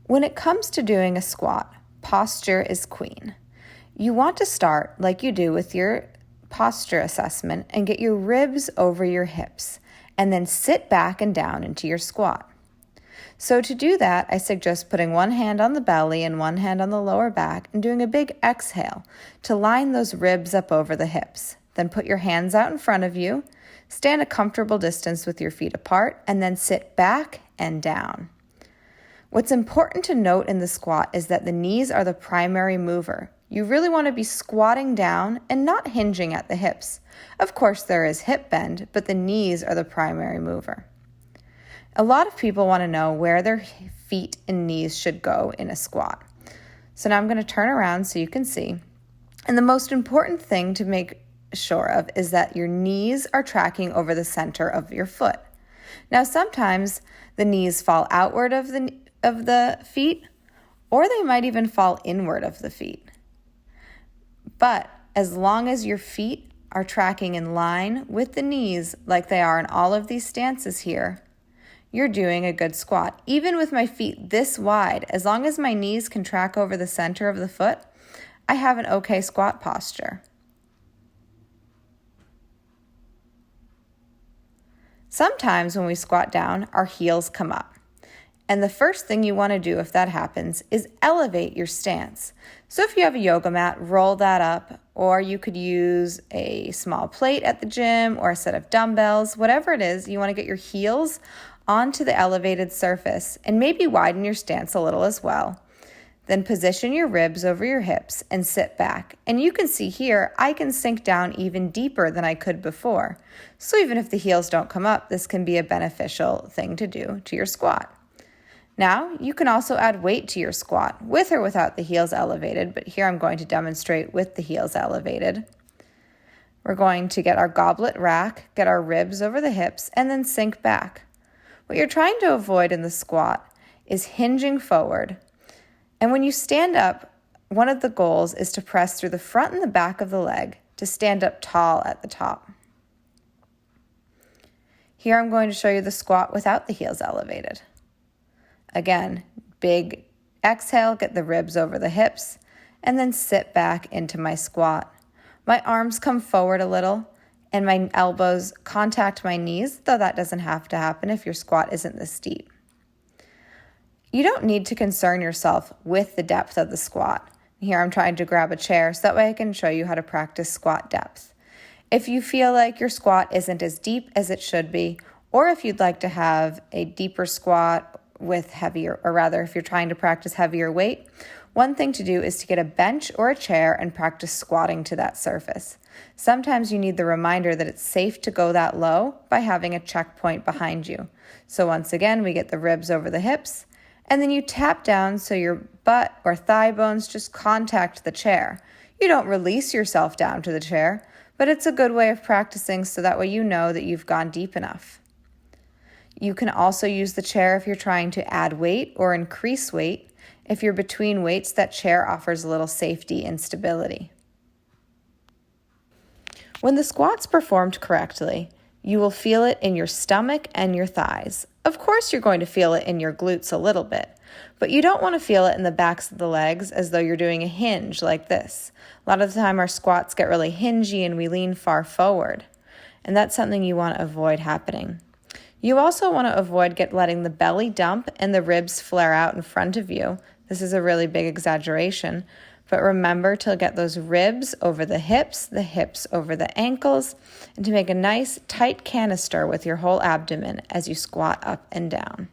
When it comes to doing a squat, posture is queen. You want to start like you do with your posture assessment and get your ribs over your hips, and then sit back and down into your squat. So to do that, I suggest putting one hand on the belly and one hand on the lower back and doing a big exhale to line those ribs up over the hips. Then put your hands out in front of you, stand a comfortable distance with your feet apart, and then sit back and down. What's important to note in the squat is that the knees are the primary mover. You really want to be squatting down and not hinging at the hips. Of course, there is hip bend, but the knees are the primary mover. A lot of people want to know where their feet and knees should go in a squat. So now I'm going to turn around so you can see. And the most important thing to make sure of is that your knees are tracking over the center of your foot. Now, sometimes the knees fall outward of the feet, or they might even fall inward of the feet. But as long as your feet are tracking in line with the knees like they are in all of these stances here, you're doing a good squat. Even with my feet this wide, as long as my knees can track over the center of the foot, I have an okay squat posture. Sometimes when we squat down, our heels come up. And the first thing you want to do if that happens is elevate your stance. So if you have a yoga mat, roll that up, or you could use a small plate at the gym or a set of dumbbells, whatever it is, you want to get your heels onto the elevated surface and maybe widen your stance a little as well. Then position your ribs over your hips and sit back. And you can see here, I can sink down even deeper than I could before. So even if the heels don't come up, this can be a beneficial thing to do to your squat. Now, you can also add weight to your squat, with or without the heels elevated, but here I'm going to demonstrate with the heels elevated. We're going to get our goblet rack, get our ribs over the hips, and then sink back. What you're trying to avoid in the squat is hinging forward. And when you stand up, one of the goals is to press through the front and the back of the leg to stand up tall at the top. Here I'm going to show you the squat without the heels elevated. Again, big exhale, get the ribs over the hips, and then sit back into my squat. My arms come forward a little, and my elbows contact my knees, though that doesn't have to happen if your squat isn't this steep. You don't need to concern yourself with the depth of the squat. Here I'm trying to grab a chair so that way I can show you how to practice squat depth. If you feel like your squat isn't as deep as it should be, or if you'd like to have a deeper squat with heavier, or rather if you're trying to practice heavier weight, one thing to do is to get a bench or a chair and practice squatting to that surface. Sometimes you need the reminder that it's safe to go that low by having a checkpoint behind you. So once again, we get the ribs over the hips, and then you tap down so your butt or thigh bones just contact the chair. You don't release yourself down to the chair, but it's a good way of practicing so that way you know that you've gone deep enough. You can also use the chair if you're trying to add weight or increase weight. If you're between weights, that chair offers a little safety and stability. When the squat's performed correctly, you will feel it in your stomach and your thighs. Of course, you're going to feel it in your glutes a little bit, but you don't want to feel it in the backs of the legs as though you're doing a hinge like this. A lot of the time our squats get really hingy and we lean far forward, and that's something you want to avoid happening. You also want to avoid letting the belly dump and the ribs flare out in front of you. This is a really big exaggeration, but remember to get those ribs over the hips over the ankles, and to make a nice tight canister with your whole abdomen as you squat up and down.